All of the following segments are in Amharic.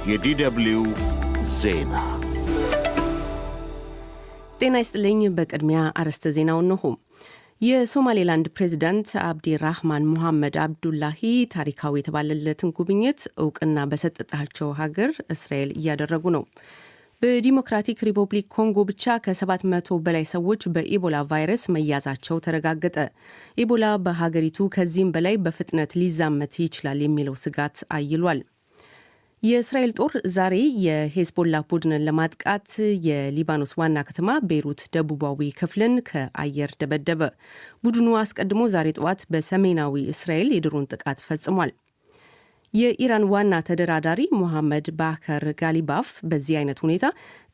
የዲደብሊው ዜና ጤና ይስጥልኝ። በቅድሚያ አርዕስተ ዜናውን ነው። የሶማሌላንድ ፕሬዚዳንት አብዲ ራህማን ሙሐመድ አብዱላሂ ታሪካዊ የተባለለትን ጉብኝት እውቅና በሰጠቻቸው ሀገር እስራኤል እያደረጉ ነው። በዲሞክራቲክ ሪፐብሊክ ኮንጎ ብቻ ከ700 በላይ ሰዎች በኢቦላ ቫይረስ መያዛቸው ተረጋገጠ። ኢቦላ በሀገሪቱ ከዚህም በላይ በፍጥነት ሊዛመት ይችላል የሚለው ስጋት አይሏል። የእስራኤል ጦር ዛሬ የሄዝቦላ ቡድንን ለማጥቃት የሊባኖስ ዋና ከተማ ቤይሩት ደቡባዊ ክፍልን ከአየር ደበደበ። ቡድኑ አስቀድሞ ዛሬ ጠዋት በሰሜናዊ እስራኤል የድሮን ጥቃት ፈጽሟል። የኢራን ዋና ተደራዳሪ ሞሐመድ ባከር ጋሊባፍ በዚህ አይነት ሁኔታ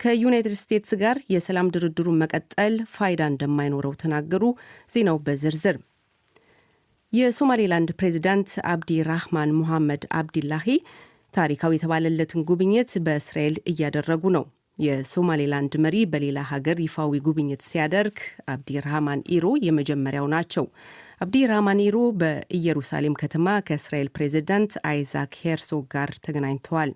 ከዩናይትድ ስቴትስ ጋር የሰላም ድርድሩን መቀጠል ፋይዳ እንደማይኖረው ተናገሩ። ዜናው በዝርዝር። የሶማሌላንድ ፕሬዚዳንት አብዲ ራህማን ሙሐመድ አብዲላሂ ታሪካዊ የተባለለትን ጉብኝት በእስራኤል እያደረጉ ነው። የሶማሌላንድ መሪ በሌላ ሀገር ይፋዊ ጉብኝት ሲያደርግ አብዲ ራህማን ኢሮ የመጀመሪያው ናቸው። አብዲ ራህማን ኢሮ በኢየሩሳሌም ከተማ ከእስራኤል ፕሬዚዳንት አይዛክ ሄርሶግ ጋር ተገናኝተዋል።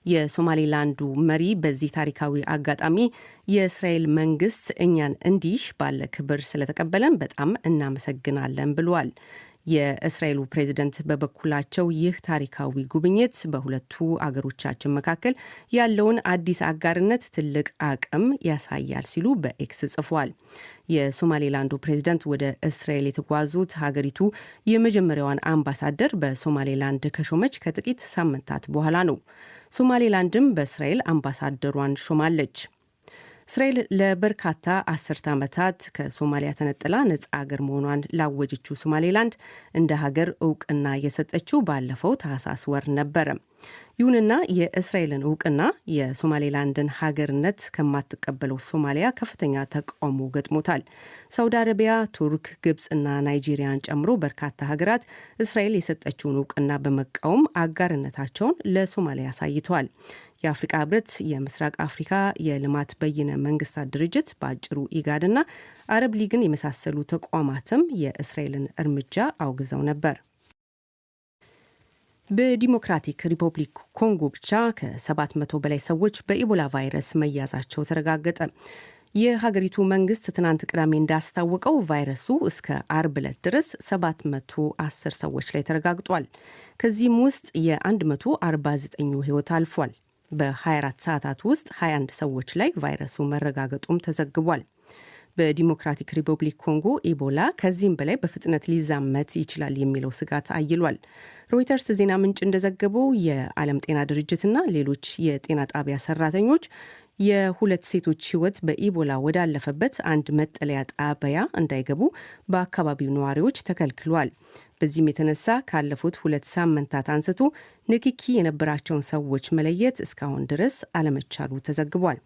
የሶማሌላንዱ መሪ በዚህ ታሪካዊ አጋጣሚ የእስራኤል መንግስት እኛን እንዲህ ባለ ክብር ስለተቀበለን በጣም እናመሰግናለን ብለዋል። የእስራኤሉ ፕሬዝደንት በበኩላቸው ይህ ታሪካዊ ጉብኝት በሁለቱ አገሮቻችን መካከል ያለውን አዲስ አጋርነት ትልቅ አቅም ያሳያል ሲሉ በኤክስ ጽፏል። የሶማሌላንዱ ፕሬዝደንት ወደ እስራኤል የተጓዙት ሀገሪቱ የመጀመሪያዋን አምባሳደር በሶማሌላንድ ከሾመች ከጥቂት ሳምንታት በኋላ ነው። ሶማሌላንድም በእስራኤል አምባሳደሯን ሾማለች። እስራኤል ለበርካታ አስርተ ዓመታት ከሶማሊያ ተነጥላ ነጻ ሀገር መሆኗን ላወጀችው ሶማሌላንድ እንደ ሀገር እውቅና የሰጠችው ባለፈው ታህሳስ ወር ነበረ። ይሁንና የእስራኤልን እውቅና የሶማሌላንድን ሀገርነት ከማትቀበለው ሶማሊያ ከፍተኛ ተቃውሞ ገጥሞታል። ሳውዲ አረቢያ፣ ቱርክ፣ ግብፅና ናይጄሪያን ጨምሮ በርካታ ሀገራት እስራኤል የሰጠችውን እውቅና በመቃወም አጋርነታቸውን ለሶማሊያ አሳይተዋል። የአፍሪካ ህብረት፣ የምስራቅ አፍሪካ የልማት በይነ መንግስታት ድርጅት በአጭሩ ኢጋድና አረብ ሊግን የመሳሰሉ ተቋማትም የእስራኤልን እርምጃ አውግዘው ነበር። በዲሞክራቲክ ሪፐብሊክ ኮንጎ ብቻ ከ700 በላይ ሰዎች በኢቦላ ቫይረስ መያዛቸው ተረጋገጠ። የሀገሪቱ መንግስት ትናንት ቅዳሜ እንዳስታወቀው ቫይረሱ እስከ አርብ ዕለት ድረስ 710 ሰዎች ላይ ተረጋግጧል። ከዚህም ውስጥ የ149ኙ ህይወት አልፏል። በ24 ሰዓታት ውስጥ 21 ሰዎች ላይ ቫይረሱ መረጋገጡም ተዘግቧል። በዲሞክራቲክ ሪፐብሊክ ኮንጎ ኢቦላ ከዚህም በላይ በፍጥነት ሊዛመት ይችላል የሚለው ስጋት አይሏል። ሮይተርስ ዜና ምንጭ እንደዘገበው የዓለም ጤና ድርጅትና ሌሎች የጤና ጣቢያ ሰራተኞች የሁለት ሴቶች ህይወት በኢቦላ ወዳለፈበት አንድ መጠለያ ጣቢያ እንዳይገቡ በአካባቢው ነዋሪዎች ተከልክሏል። በዚህም የተነሳ ካለፉት 2 ሳምንታት አንስቶ ንክኪ የነበራቸውን ሰዎች መለየት እስካሁን ድረስ አለመቻሉ ተዘግቧል።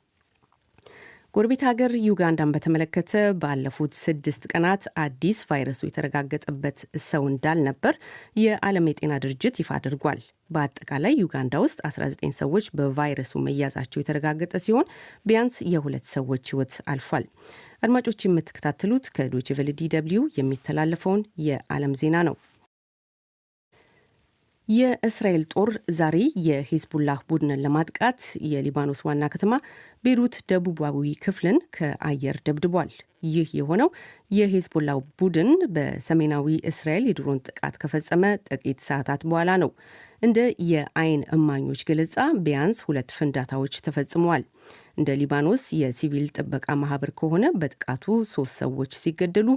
ጎረቤት ሀገር ዩጋንዳን በተመለከተ ባለፉት 6 ቀናት አዲስ ቫይረሱ የተረጋገጠበት ሰው እንዳልነበር የዓለም የጤና ድርጅት ይፋ አድርጓል። በአጠቃላይ ዩጋንዳ ውስጥ 19 ሰዎች በቫይረሱ መያዛቸው የተረጋገጠ ሲሆን ቢያንስ የ2 ሰዎች ህይወት አልፏል። አድማጮች የምትከታተሉት ከዶይቼ ቬለ ዲደብሊው የሚተላለፈውን የዓለም ዜና ነው። የእስራኤል ጦር ዛሬ የሄዝቦላህ ቡድንን ለማጥቃት የሊባኖስ ዋና ከተማ ቤይሩት ደቡባዊ ክፍልን ከአየር ደብድቧል። ይህ የሆነው የሄዝቦላ ቡድን በሰሜናዊ እስራኤል የድሮን ጥቃት ከፈጸመ ጥቂት ሰዓታት በኋላ ነው። እንደ የአይን እማኞች ገለጻ ቢያንስ 2 ፍንዳታዎች ተፈጽመዋል። እንደ ሊባኖስ የሲቪል ጥበቃ ማህበር ከሆነ በጥቃቱ 3 ሰዎች ሲገደሉ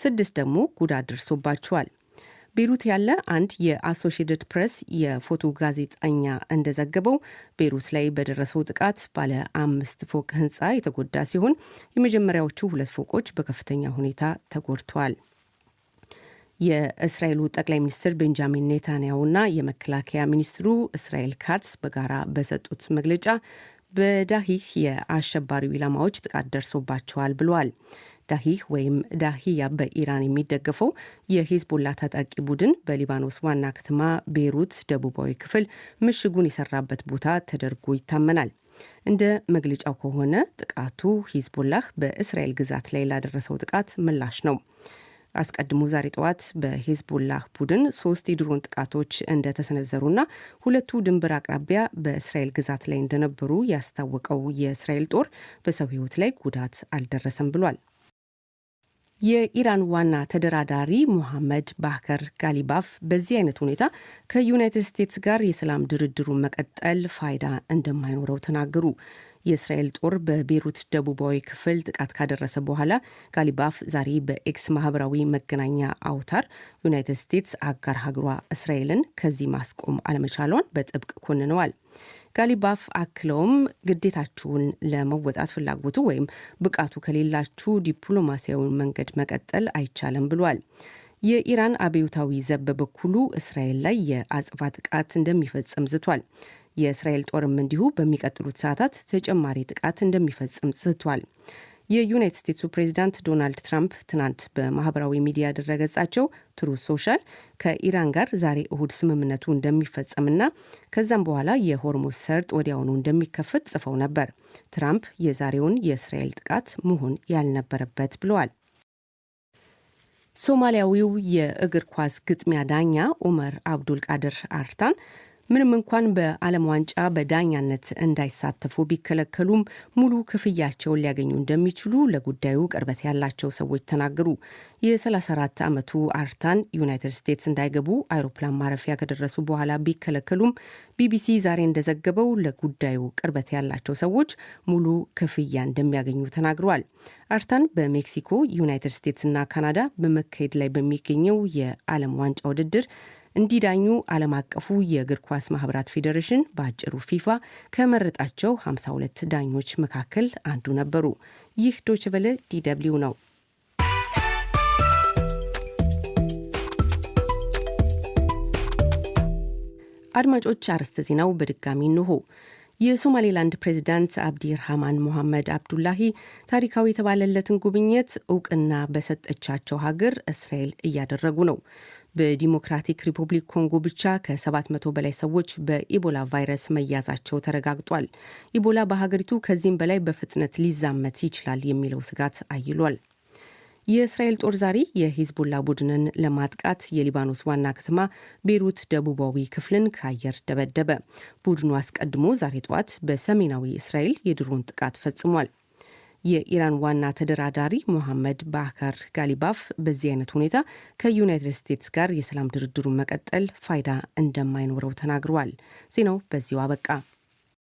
6 ደግሞ ጉዳት ደርሶባቸዋል። ቤይሩት ያለ አንድ የአሶሺየትድ ፕሬስ የፎቶ ጋዜጠኛ እንደዘገበው ቤይሩት ላይ በደረሰው ጥቃት ባለ 5 ፎቅ ህንፃ የተጎዳ ሲሆን የመጀመሪያዎቹ 2 ፎቆች በከፍተኛ ሁኔታ ተጎድተዋል። የእስራኤሉ ጠቅላይ ሚኒስትር ቤንጃሚን ኔታንያሁና የመከላከያ ሚኒስትሩ እስራኤል ካትስ በጋራ በሰጡት መግለጫ በዳሂህ የአሸባሪው ኢላማዎች ጥቃት ደርሶባቸዋል ብለዋል። ዳሂህ ወይም ዳሂያ በኢራን የሚደገፈው የሂዝቦላ ታጣቂ ቡድን በሊባኖስ ዋና ከተማ ቤይሩት ደቡባዊ ክፍል ምሽጉን የሰራበት ቦታ ተደርጎ ይታመናል። እንደ መግለጫው ከሆነ ጥቃቱ ሂዝቦላህ በእስራኤል ግዛት ላይ ላደረሰው ጥቃት ምላሽ ነው። አስቀድሞ ዛሬ ጠዋት በሂዝቦላህ ቡድን 3 የድሮን ጥቃቶች እንደተሰነዘሩና ሁለቱ ድንበር አቅራቢያ በእስራኤል ግዛት ላይ እንደነበሩ ያስታወቀው የእስራኤል ጦር በሰው ሕይወት ላይ ጉዳት አልደረሰም ብሏል። የኢራን ዋና ተደራዳሪ ሙሐመድ ባከር ጋሊባፍ በዚህ አይነት ሁኔታ ከዩናይትድ ስቴትስ ጋር የሰላም ድርድሩን መቀጠል ፋይዳ እንደማይኖረው ተናገሩ። የእስራኤል ጦር በቤሩት ደቡባዊ ክፍል ጥቃት ካደረሰ በኋላ ጋሊባፍ ዛሬ በኤክስ ማህበራዊ መገናኛ አውታር ዩናይትድ ስቴትስ አጋር ሀገሯ እስራኤልን ከዚህ ማስቆም አለመቻሏን በጥብቅ ኮንነዋል። ጋሊባፍ አክለውም ግዴታችሁን ለመወጣት ፍላጎቱ ወይም ብቃቱ ከሌላችሁ ዲፕሎማሲያዊ መንገድ መቀጠል አይቻልም ብሏል። የኢራን አብዮታዊ ዘብ በበኩሉ እስራኤል ላይ የአጽፋ ጥቃት እንደሚፈጽም ዝቷል። የእስራኤል ጦርም እንዲሁ በሚቀጥሉት ሰዓታት ተጨማሪ ጥቃት እንደሚፈጽም ዝቷል። የዩናይትድ ስቴትሱ ፕሬዚዳንት ዶናልድ ትራምፕ ትናንት በማህበራዊ ሚዲያ ድረገጻቸው ትሩዝ ሶሻል ከኢራን ጋር ዛሬ እሁድ ስምምነቱ እንደሚፈጸምና ከዛም በኋላ የሆርሙዝ ሰርጥ ወዲያውኑ እንደሚከፈት ጽፈው ነበር። ትራምፕ የዛሬውን የእስራኤል ጥቃት መሆን ያልነበረበት ብለዋል። ሶማሊያዊው የእግር ኳስ ግጥሚያ ዳኛ ኡመር አብዱል ቃድር አርታን ምንም እንኳን በዓለም ዋንጫ በዳኛነት እንዳይሳተፉ ቢከለከሉም ሙሉ ክፍያቸውን ሊያገኙ እንደሚችሉ ለጉዳዩ ቅርበት ያላቸው ሰዎች ተናገሩ። የ34 ዓመቱ አርታን ዩናይትድ ስቴትስ እንዳይገቡ አይሮፕላን ማረፊያ ከደረሱ በኋላ ቢከለከሉም ቢቢሲ ዛሬ እንደዘገበው ለጉዳዩ ቅርበት ያላቸው ሰዎች ሙሉ ክፍያ እንደሚያገኙ ተናግረዋል። አርታን በሜክሲኮ፣ ዩናይትድ ስቴትስና ካናዳ በመካሄድ ላይ በሚገኘው የዓለም ዋንጫ ውድድር እንዲዳኙ ዓለም አቀፉ የእግር ኳስ ማህበራት ፌዴሬሽን በአጭሩ ፊፋ ከመረጣቸው 52 ዳኞች መካከል አንዱ ነበሩ። ይህ ዶይቼ ቬለ ዲደብሊው ነው። አድማጮች፣ አርዕስተ ዜናው በድጋሚ እንሆ። የሶማሌላንድ ፕሬዚዳንት አብዲ ራህማን ሞሐመድ አብዱላሂ ታሪካዊ የተባለለትን ጉብኝት እውቅና በሰጠቻቸው ሀገር እስራኤል እያደረጉ ነው። በዲሞክራቲክ ሪፐብሊክ ኮንጎ ብቻ ከ700 በላይ ሰዎች በኢቦላ ቫይረስ መያዛቸው ተረጋግጧል። ኢቦላ በሀገሪቱ ከዚህም በላይ በፍጥነት ሊዛመት ይችላል የሚለው ስጋት አይሏል። የእስራኤል ጦር ዛሬ የሂዝቦላ ቡድንን ለማጥቃት የሊባኖስ ዋና ከተማ ቤሩት ደቡባዊ ክፍልን ከአየር ደበደበ። ቡድኑ አስቀድሞ ዛሬ ጠዋት በሰሜናዊ እስራኤል የድሮን ጥቃት ፈጽሟል። የኢራን ዋና ተደራዳሪ ሙሐመድ ባከር ጋሊባፍ በዚህ አይነት ሁኔታ ከዩናይትድ ስቴትስ ጋር የሰላም ድርድሩን መቀጠል ፋይዳ እንደማይኖረው ተናግረዋል። ዜናው በዚሁ አበቃ።